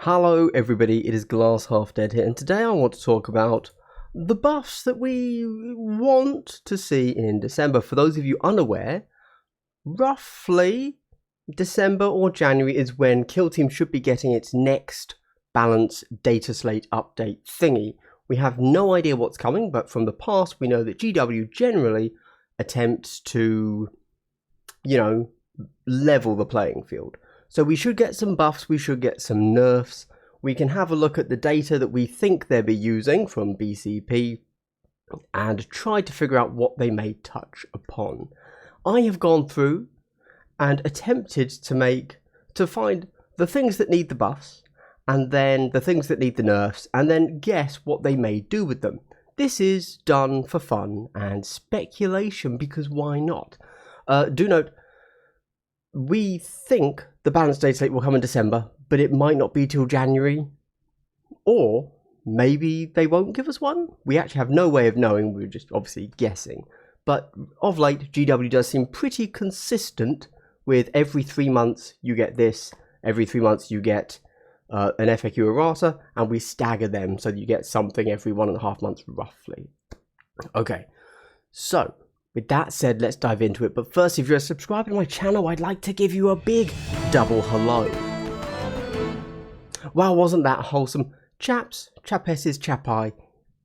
Hello everybody, it is Glass Half Dead here, and today I want to talk about the buffs that we want to see in December. For those of you unaware, roughly December or January is when Kill Team should be getting its next Balance Dataslate update thingy. We have no idea what's coming, but from the past we know that GW generally attempts to, level the playing field. So we should get some buffs, we should get some nerfs. We can have a look at the data that we think they'll be using from BCP and try to figure out what they may touch upon. I have gone through and attempted to find the things that need the buffs and then the things that need the nerfs and then guess what they may do with them. This is done for fun and speculation because why not? Do note, we think the Balance Dataslate will come in December, but it might not be till January. Or maybe they won't give us one. We actually have no way of knowing, we're just obviously guessing. But of late, GW does seem pretty consistent with every 3 months you get this, every 3 months you get an FAQ errata, and we stagger them so that you get something every 1.5 months roughly. Okay, so with that said, let's dive into it. But first, if you're a subscriber to my channel, I'd like to give you a big double hello. Wow, wasn't that wholesome? Chaps, chapesses, chapai,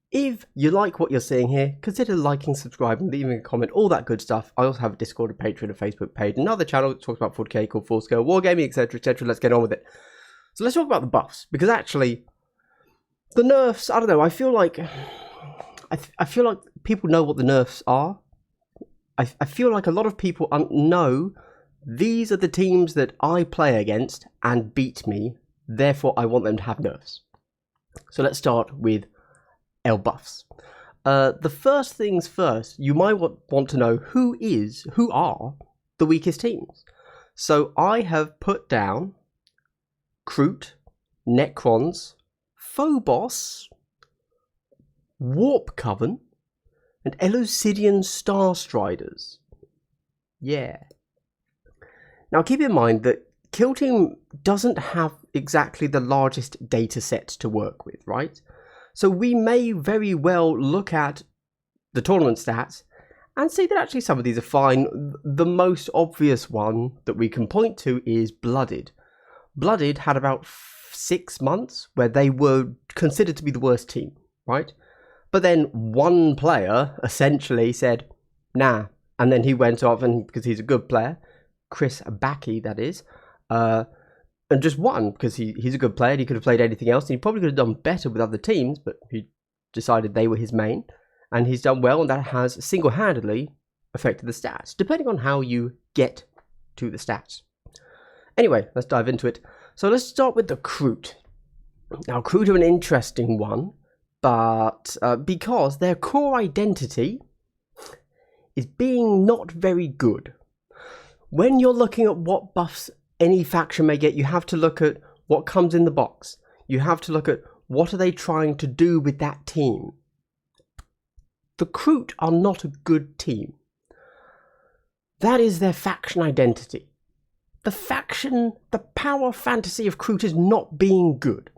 if you like what you're seeing here, consider liking, subscribing, leaving a comment, all that good stuff. I also have a Discord, a Patreon, a Facebook page, another channel that talks about 40k called Full Scale Wargaming, etc, etc. Let's get on with it. So let's talk about the buffs, because actually, the nerfs, I don't know, I feel like people know what the nerfs are. I feel like a lot of people know these are the teams that I play against and beat me, therefore I want them to have nerfs. So let's start with L buffs. The first things first, you might want to know who are the weakest teams. So I have put down Kroot, Necrons, Phobos, Warp Coven, and Eleusidian Starstriders. Yeah. Now keep in mind that Kill Team doesn't have exactly the largest data set to work with, right? So we may very well look at the tournament stats and see that actually some of these are fine. The most obvious one that we can point to is Blooded. Blooded had about 6 months where they were considered to be the worst team, right? But then one player essentially said, nah. And then he went off, and because he's a good player, Chris Backy, that is, and just won because he's a good player. He could have played anything else. And he probably could have done better with other teams, but he decided they were his main. And he's done well, and that has single-handedly affected the stats, depending on how you get to the stats. Anyway, let's dive into it. So let's start with the Kroot. Now, Kroot are an interesting one. But because their core identity is being not very good. When you're looking at what buffs any faction may get, you have to look at what comes in the box. You have to look at what are they trying to do with that team. The Kroot are not a good team. That is their faction identity. The power fantasy of Kroot is not being good.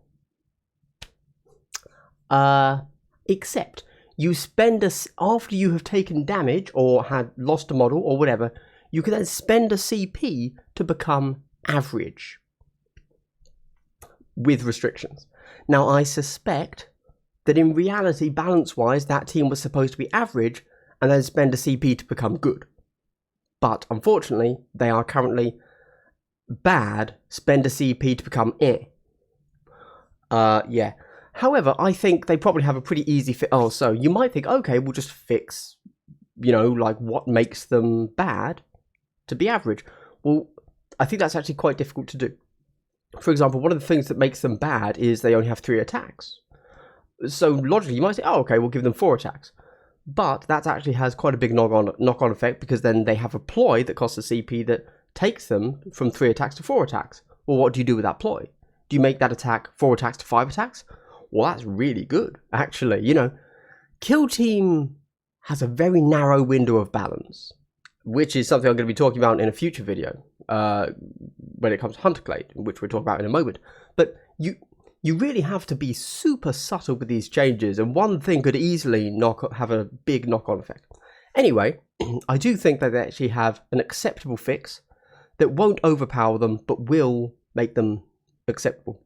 Except you spend after you have taken damage or had lost a model or whatever, you can then spend a CP to become average with restrictions. Now I suspect that in reality, balance-wise, that team was supposed to be average and then spend a CP to become good. But unfortunately, they are currently bad, spend a CP to become yeah. However, I think they probably have a pretty easy fit. Oh, so you might think, okay, we'll just fix, like what makes them bad to be average. Well, I think that's actually quite difficult to do. For example, one of the things that makes them bad is they only have 3 attacks. So logically, you might say, oh, okay, we'll give them 4 attacks. But that actually has quite a big knock-on effect because then they have a ploy that costs a CP that takes them from 3 attacks to 4 attacks. Well, what do you do with that ploy? Do you make that attack 4 attacks to 5 attacks? Well, that's really good, actually. Kill Team has a very narrow window of balance, which is something I'm going to be talking about in a future video when it comes to Hunterglade, which we'll talk about in a moment. But you really have to be super subtle with these changes, and one thing could easily have a big knock-on effect. Anyway, I do think that they actually have an acceptable fix that won't overpower them, but will make them acceptable.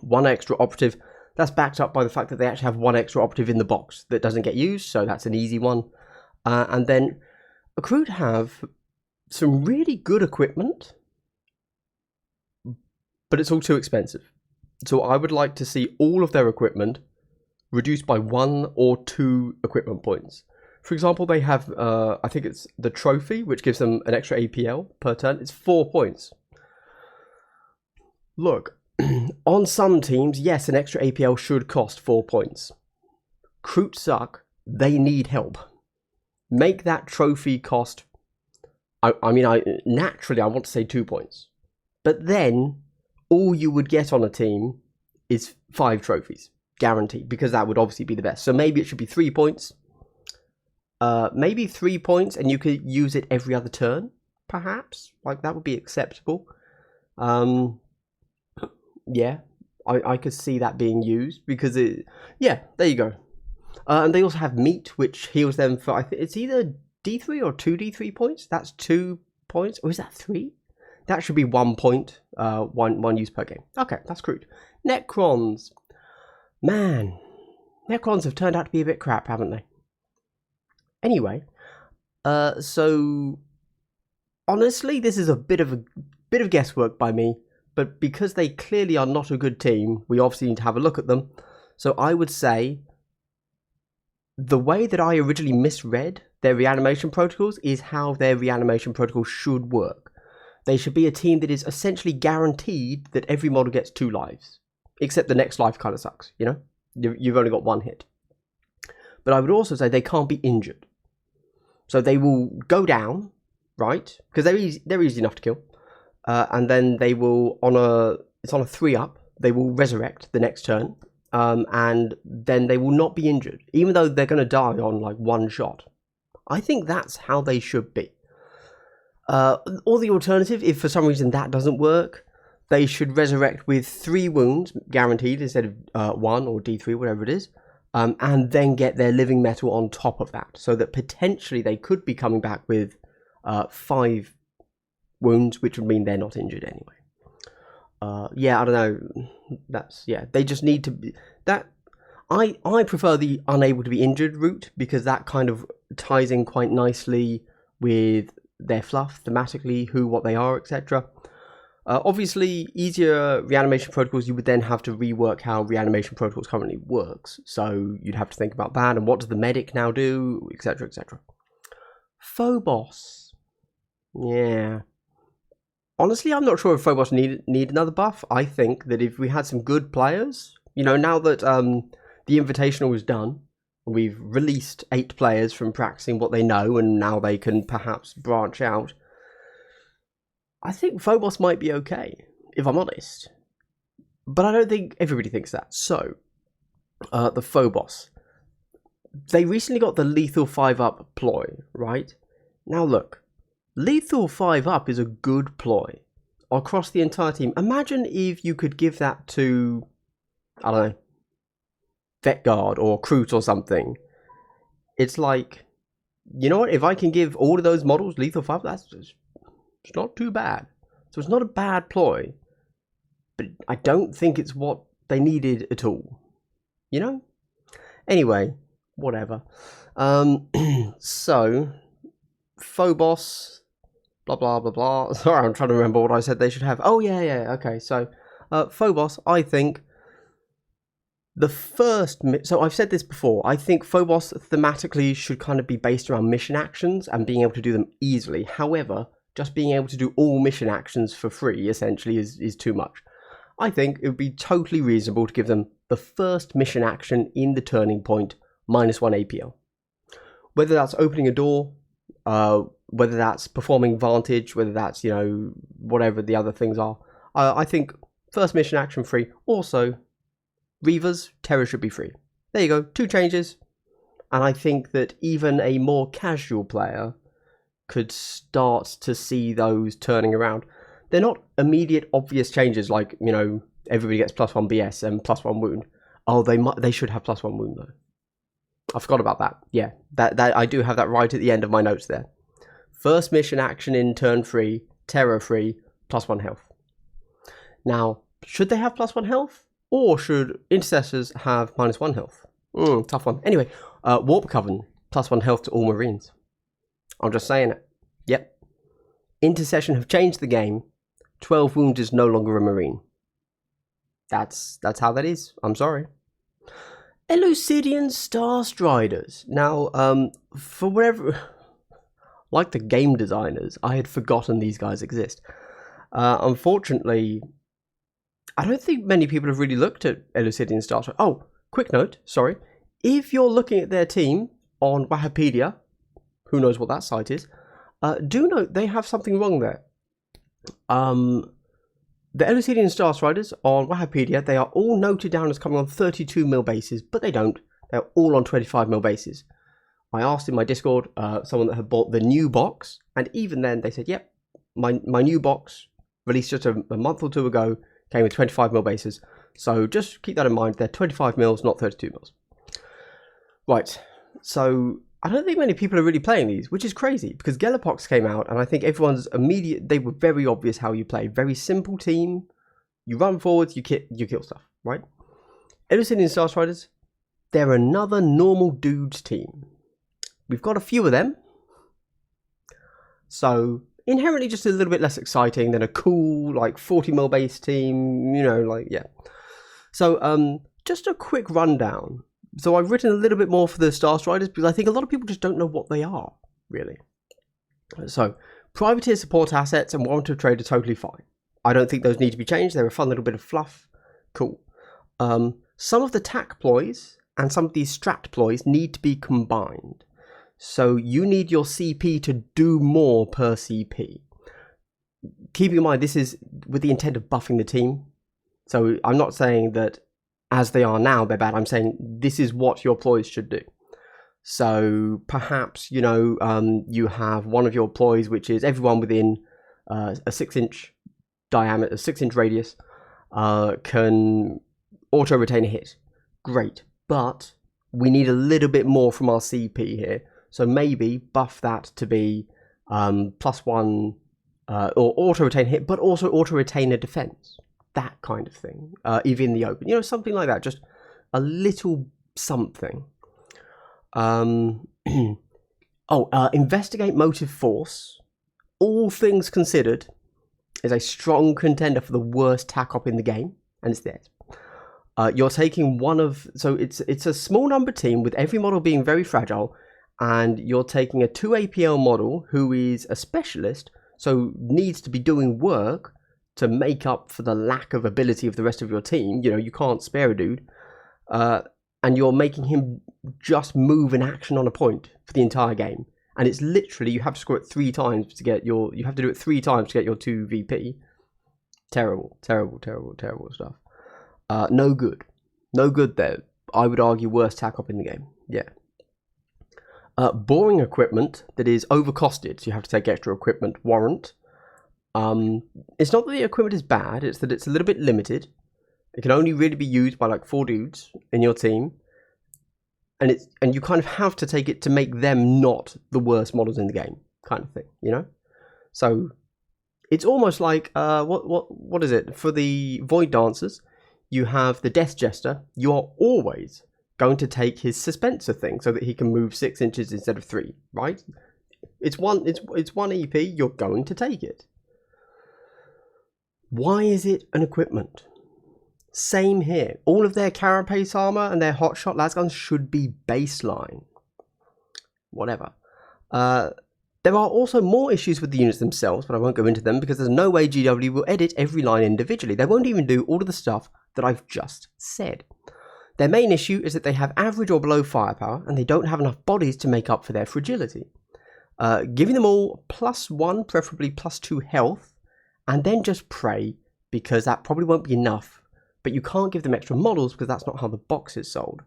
One extra operative, that's backed up by the fact that they actually have one extra operative in the box that doesn't get used, so that's an easy one. And then Accrued have some really good equipment, but it's all too expensive. So I would like to see all of their equipment reduced by 1 or 2 equipment points. For example, they have, I think it's the trophy, which gives them an extra APL per turn. It's 4 points. Look, on some teams, yes, an extra APL should cost 4 points. Kroot suck. They need help. Make that trophy cost, naturally I want to say 2 points. But then, all you would get on a team is 5 trophies. Guaranteed. Because that would obviously be the best. So maybe it should be 3 points. Maybe 3 points and you could use it every other turn, perhaps. Like, that would be acceptable. Yeah, I could see that being used because yeah, there you go. And they also have meat, which heals them for, I think it's either D3 or 2D3 points. That's 2 points. Or is that 3? That should be 1 point, one use per game. Okay, that's crude. Necrons. Man, Necrons have turned out to be a bit crap, haven't they? Anyway, so honestly, this is a bit of guesswork by me, but because they clearly are not a good team, we obviously need to have a look at them. So I would say the way that I originally misread their reanimation protocols is how their reanimation protocols should work. They should be a team that is essentially guaranteed that every model gets 2 lives, except the next life kind of sucks, you know? You've only got 1 hit. But I would also say they can't be injured. So they will go down, right? Because they're easy enough to kill. And then they will, it's on a 3-up, they will resurrect the next turn. And then they will not be injured, even though they're going to die on like 1 shot. I think that's how they should be. Or the alternative, if for some reason that doesn't work, they should resurrect with 3 wounds, guaranteed, instead of 1 or D3, whatever it is. And then get their living metal on top of that, so that potentially they could be coming back with 5 wounds, which would mean they're not injured anyway. Yeah, I don't know. They just need to be that. I prefer the unable to be injured route because that kind of ties in quite nicely with their fluff thematically, what they are, etc. Obviously, easier reanimation protocols, you would then have to rework how reanimation protocols currently works. So you'd have to think about that and what does the medic now do, etc, etc. Phobos. Yeah. Honestly, I'm not sure if Phobos need another buff. I think that if we had some good players, you know, now that the Invitational is done, we've released 8 players from practicing what they know, and now they can perhaps branch out. I think Phobos might be okay, if I'm honest. But I don't think everybody thinks that. So, the Phobos. They recently got the Lethal 5-up ploy, right? Now look, Lethal 5-up is a good ploy across the entire team. Imagine if you could give that to, I don't know, Vet Guard or Kroot or something. It's like, you know what, if I can give all of those models Lethal 5, it's not too bad. So it's not a bad ploy, but I don't think it's what they needed at all. You know? Anyway, whatever. So, Phobos, blah, blah, blah, blah. Sorry, I'm trying to remember what I said they should have. Oh, yeah, okay. So, Phobos, I think so I've said this before, I think Phobos thematically should kind of be based around mission actions and being able to do them easily. However, just being able to do all mission actions for free, essentially, is too much. I think it would be totally reasonable to give them the first mission action in the turning point, -1 APL. Whether that's opening a door, whether that's performing Vantage, whether that's, you know, whatever the other things are. I think first mission action free. Also, Reavers, Terror should be free. There you go, 2 changes. And I think that even a more casual player could start to see those turning around. They're not immediate obvious changes like, you know, everybody gets +1 BS and +1 wound. Oh, they should have +1 wound though. I forgot about that. Yeah, that I do have that right at the end of my notes there. First mission action in turn 3, terror free, +1 health. Now, should they have +1 health, or should intercessors have -1 health? Tough one. Anyway, Warp Coven, +1 health to all Marines. I'm just saying it. Yep. Intercession have changed the game. 12 wounds is no longer a Marine. That's how that is. I'm sorry. Elucidian Star Striders. Now, for whatever, like the game designers, I had forgotten these guys exist. Unfortunately, I don't think many people have really looked at Elucidian Star Striders. Oh, quick note, sorry. If you're looking at their team on Wikipedia, who knows what that site is, do note they have something wrong there. The Elucidian Star Striders on Wikipedia, they are all noted down as coming on 32mm bases, but they don't. They're all on 25mm bases. I asked in my Discord someone that had bought the new box, and even then they said, yep, my new box, released just a month or two ago, came with 25mm bases. So just keep that in mind, they're 25mm, not 32mm. Right, so I don't think many people are really playing these, which is crazy, because Gellerpox came out, and I think everyone's they were very obvious how you play. Very simple team, you run forwards, you kill stuff, right? Elucidian Star Striders, they're another normal dudes team. We've got a few of them, so inherently just a little bit less exciting than a cool, like, 40mm base team, you know, like, yeah. So, just a quick rundown. So I've written a little bit more for the Star Striders because I think a lot of people just don't know what they are, really. So, privateer support assets and warrant of trade are totally fine. I don't think those need to be changed. They're a fun little bit of fluff. Cool. Some of the tac ploys and some of these strat ploys need to be combined. So you need your CP to do more per CP. Keeping in mind, this is with the intent of buffing the team. So I'm not saying that as they are now, they're bad. I'm saying this is what your ploys should do. So perhaps, you know, you have one of your ploys, which is everyone within a 6-inch diameter, a 6-inch radius, can auto-retain a hit. Great. But we need a little bit more from our CP here. So maybe buff that to be +1 or auto-retain hit, but also auto-retain a defense. That kind of thing, even in the open, you know, something like that, just a little something. Investigate motive force, all things considered, is a strong contender for the worst tac op in the game, and it's theirs. You're taking one of, so it's a small number team with every model being very fragile, and you're taking a 2 APL model who is a specialist, so needs to be doing work to make up for the lack of ability of the rest of your team. You know, you can't spare a dude. And you're making him just move an action on a point for the entire game. And it's literally, you have to score it 3 times to get your, you have to do it 3 times to get your 2 VP. Terrible, terrible, terrible, terrible stuff. No good. No good there. I would argue worst tac op in the game. Yeah. Boring equipment that is overcosted, so you have to take extra equipment, warrant. It's not that the equipment is bad, it's that it's a little bit limited. It can only really be used by like 4 dudes in your team. And you kind of have to take it to make them not the worst models in the game, kind of thing, you know? So it's almost like what is it? For the Void Dancers, you have the Death Jester. You are always going to take his Suspenser thing so that he can move 6 inches instead of 3, right? It's one EP, you're going to take it. Why is it an equipment? Same here. All of their carapace armor and their hotshot lasguns should be baseline. Whatever. There are also more issues with the units themselves, but I won't go into them because there's no way GW will edit every line individually. They won't even do all of the stuff that I've just said. Their main issue is that they have average or below firepower and they don't have enough bodies to make up for their fragility. Giving them all +1, preferably +2 health, and then just pray, because that probably won't be enough. But you can't give them extra models because that's not how the box is sold.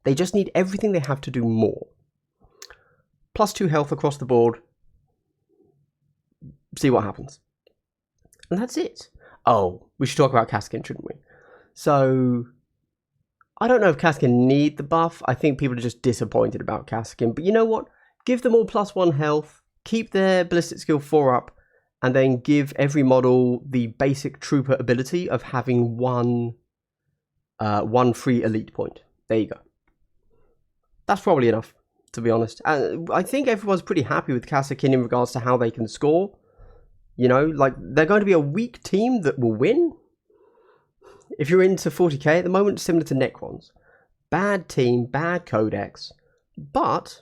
They just need everything they have to do more. +2 health across the board. See what happens. And that's it. Oh, we should talk about Kaskin, shouldn't we? So, I don't know if Kaskin need the buff. I think people are just disappointed about Kaskin. But you know what? Give them all +1 health, keep their ballistic skill 4 up, and then give every model the basic trooper ability of having one free elite point. There you go. That's probably enough, to be honest. I think everyone's pretty happy with Kaskin in regards to how they can score. You know, like, they're going to be a weak team that will win. If you're into 40k at the moment, similar to Necrons. Bad team, bad codex, but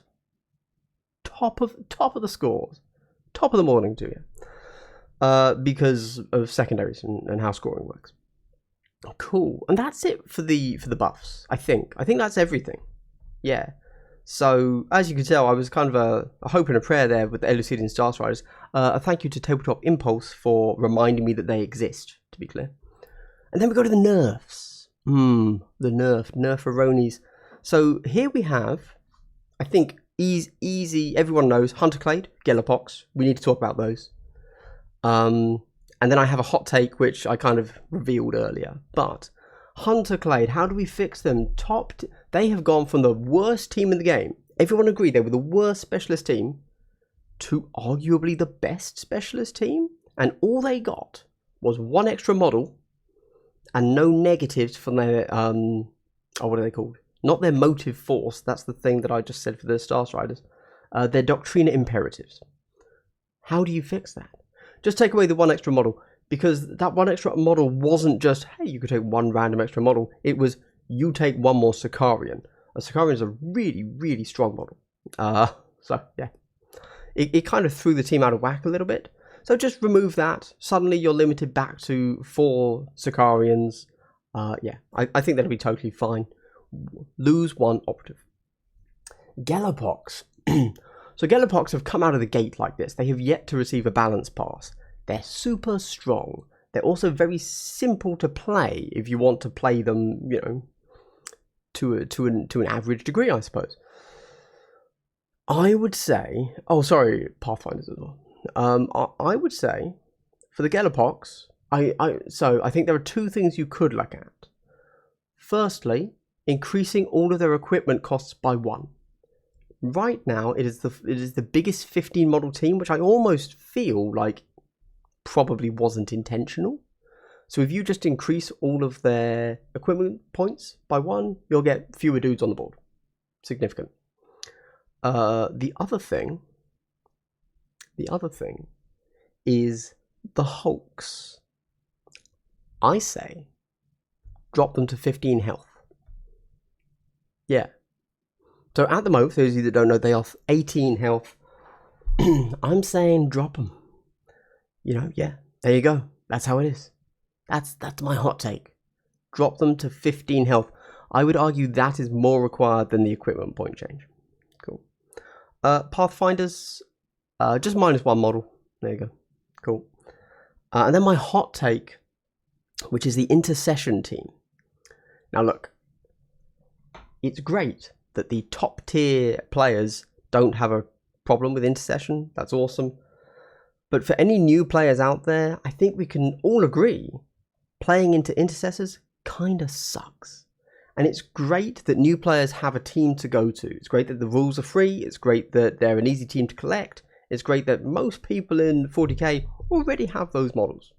top of the scores. Top of the morning to you. Because of secondaries and how scoring works. Cool. And that's it for the buffs, I think. I think that's everything. Yeah. So, as you can tell, I was kind of a hope and a prayer there with the Elucidian Star Striders. A thank you to Tabletop Impulse for reminding me that they exist, to be clear. And then we go to the nerfs. The nerferonies. So here we have, I think, easy, everyone knows, Hunterclade, Gellerpox. We need to talk about those. And then I have a hot take, which I kind of revealed earlier. But Hunterclade, how do we fix them? They have gone from the worst team in the game. Everyone agreed they were the worst specialist team to arguably the best specialist team. And all they got was one extra model and no negatives from their, what are they called? Not their motive force, that's the thing that I just said for the Star Striders. Their Doctrina Imperatives. How do you fix that? Just take away the one extra model, because that one extra model wasn't just, hey, you could take one random extra model. It was, you take one more Sicarian. A Sicarian is a really, really strong model. So, yeah. It kind of threw the team out of whack a little bit. So just remove that. Suddenly you're limited back to 4 Sicarians. Yeah, I think that'll be totally fine. Lose one operative. Gellerpox. So Gellerpox have come out of the gate like this. They have yet to receive a balance pass. They're super strong. They're also very simple to play if you want to play them, you know, to an average degree, I suppose. I would say, oh sorry, Pathfinders as well. I would say for the Gellerpox, so I think there are 2 things you could look at. Firstly, increasing all of their equipment costs by 1. Right now, it is the biggest 15 model team, which I almost feel like probably wasn't intentional. So if you just increase all of their equipment points by 1, you'll get fewer dudes on the board. Significant. The other thing is the Hulks. I say drop them to 15 health. Yeah. So at the moment, for those of you that don't know, they are 18 health. I'm saying drop them. You know, yeah, there you go. That's how it is. That's my hot take. Drop them to 15 health. I would argue that is more required than the equipment point change. Cool. Pathfinders, just -1 model. There you go. Cool. And then my hot take, which is the intercession team. Now look, it's great that the top tier players don't have a problem with intercession. That's awesome. But for any new players out there, I think we can all agree playing into intercessors kind of sucks. And it's great that new players have a team to go to. It's great that the rules are free. It's great that they're an easy team to collect. It's great that most people in 40k already have those models.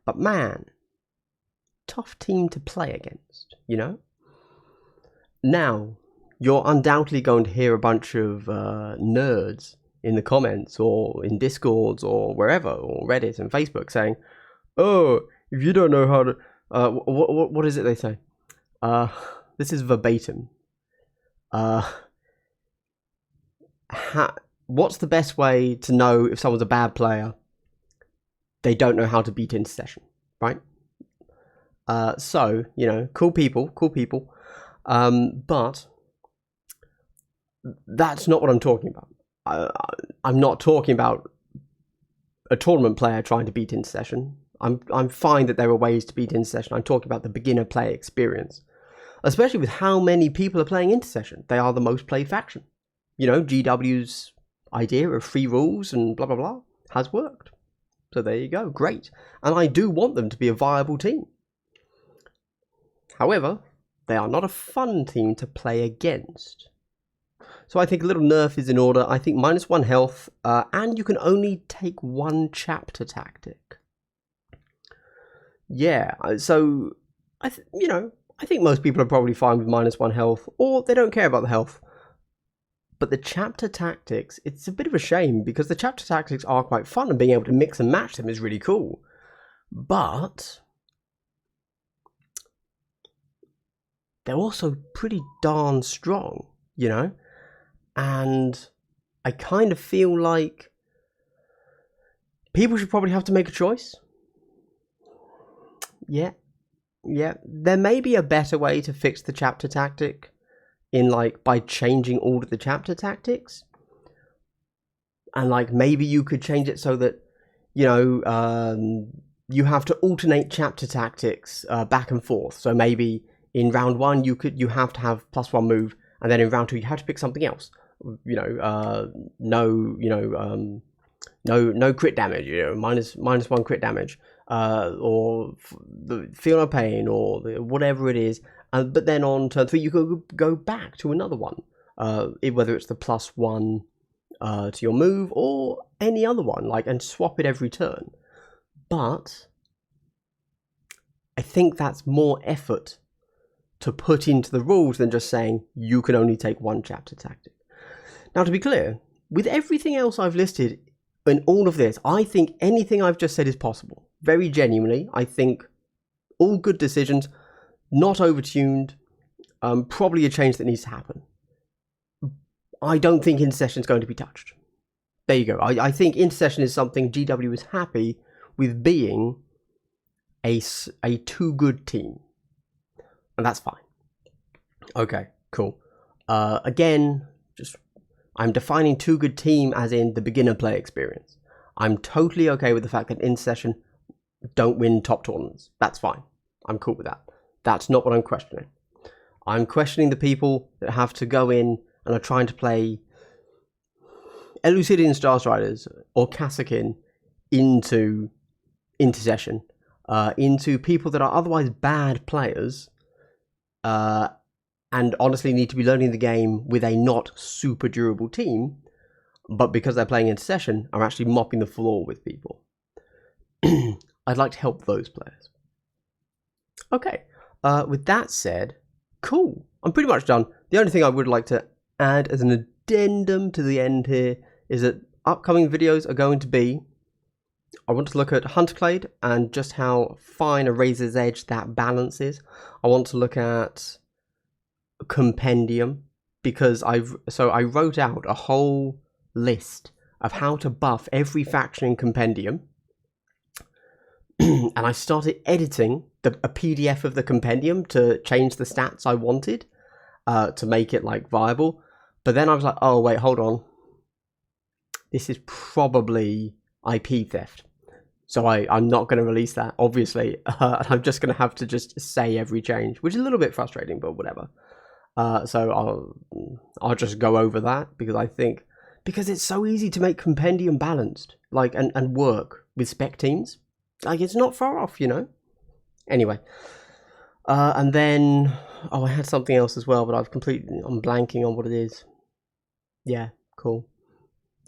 But man, tough team to play against, you know? Now, you're undoubtedly going to hear a bunch of nerds in the comments or in Discords or wherever, or Reddit and Facebook saying, oh, if you don't know how to... what is it they say? This is verbatim. What's the best way to know if someone's a bad player? They don't know how to beat intercession, right? So, you know, cool people. But that's not what I'm talking about. I'm not talking about a tournament player trying to beat intercession. I'm fine that there are ways to beat intercession. I'm talking about the beginner play experience. Especially with how many people are playing intercession. They are the most played faction. You know, GW's idea of free rules and blah, blah, blah has worked. So there you go, great. And I do want them to be a viable team. However, they are not a fun team to play against. So I think a little nerf is in order. I think -1 health, and you can only take 1 chapter tactic. Yeah, so I think most people are probably fine with -1 health, or they don't care about the health. But the chapter tactics, it's a bit of a shame, because the chapter tactics are quite fun, and being able to mix and match them is really cool. But they're also pretty darn strong, you know? And I kind of feel like people should probably have to make a choice. Yeah. There may be a better way to fix the chapter tactic by changing all of the chapter tactics. And maybe you could change it so that, you have to alternate chapter tactics back and forth. So maybe in round 1 you have to have +1 move, and then in round 2 you have to pick something else. No crit damage, -1 crit damage, or the feel no pain, or whatever it is. But then on turn 3 you could go back to another one, whether it's the +1 to your move or any other one, and swap it every turn. But I think that's more effort to put into the rules than just saying you can only take 1 chapter tactic. Now, to be clear, with everything else I've listed in all of this, I think anything I've just said is possible. Very genuinely, I think all good decisions, not overtuned, probably a change that needs to happen. I don't think Intercession is going to be touched. There you go. I think Intercession is something GW is happy with being a too good team. And that's fine. Okay, cool. Again, I'm defining too good team as in the beginner play experience. I'm totally okay with the fact that Intercession don't win top tournaments. That's fine. I'm cool with that. That's not what I'm questioning. I'm questioning the people that have to go in and are trying to play Elucidian Starstriders or Kassakin into Intercession, into people that are otherwise bad players, and honestly need to be learning the game with a not super durable team, but because they're playing Intercession, are actually mopping the floor with people. I'd like to help those players. Okay, with that said, cool. I'm pretty much done. The only thing I would like to add as an addendum to the end here is that upcoming videos are going to be, I want to look at Hunterclade and just how fine a razor's edge that balance is. I want to look at Compendium, because I wrote out a whole list of how to buff every faction in Compendium, and I started editing a PDF of the Compendium to change the stats I wanted, to make it viable. But then I was like, oh wait, hold on, this is probably IP theft, so I'm not going to release that, obviously. I'm just going to have to just say every change, which is a little bit frustrating, but whatever. So I'll just go over that, because it's so easy to make Compendium balanced, and work with spec teams. It's not far off, Anyway, and then I had something else as well, but I'm blanking on what it is. Yeah, cool.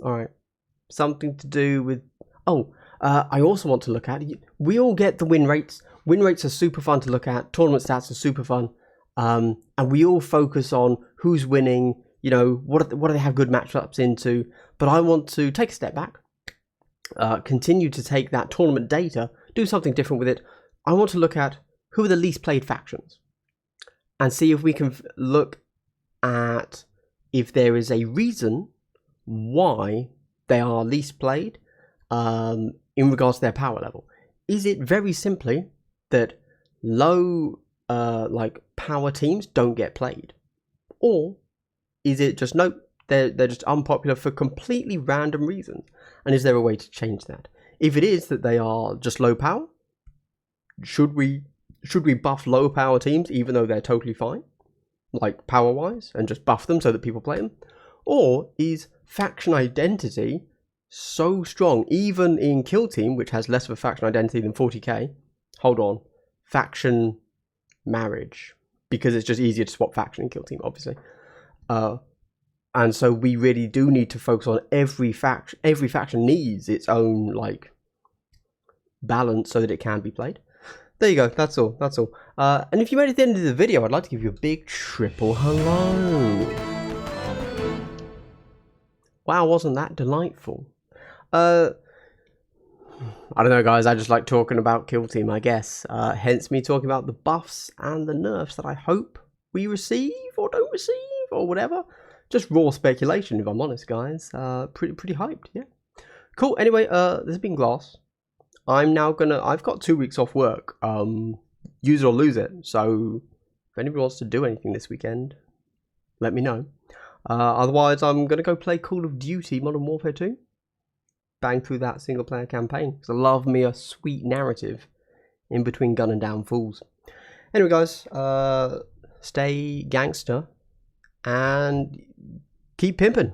All right, something to do with. I also want to look at. We all get the win rates. Win rates are super fun to look at. Tournament stats are super fun. And we all focus on who's winning, what do they have good matchups into. But I want to take a step back, continue to take that tournament data, do something different with it. I want to look at who are the least played factions, and see if we can look at if there is a reason why they are least played in regards to their power level. Is it very simply that low power teams don't get played, or is it just nope, they're just unpopular for completely random reasons? And is there a way to change that? If it is that they are just low power, should we buff low power teams even though they're totally fine, power wise, and just buff them so that people play them? Or is faction identity so strong, even in Kill Team, which has less of a faction identity than 40k. Hold on, faction marriage, because it's just easier to swap faction in Kill Team, obviously. And so we really do need to focus on every faction. Every faction needs its own like balance so that it can be played. There you go. That's all. That's all. And if you made it to the end of the video, I'd like to give you a big triple hello. Wow, wasn't that delightful? I don't know, guys. I just like talking about Kill Team, I guess. Hence me talking about the buffs and the nerfs that I hope we receive or don't receive or whatever. Just raw speculation, if I'm honest, guys. Pretty hyped, yeah. Cool. Anyway, this has been Glass. I've got 2 weeks off work. Use it or lose it. So if anybody wants to do anything this weekend, let me know. Otherwise, I'm gonna go play Call of Duty Modern Warfare 2. Bang through that single player campaign, because I love me a sweet narrative in between gunning down fools. Anyway, guys, stay gangster and keep pimping.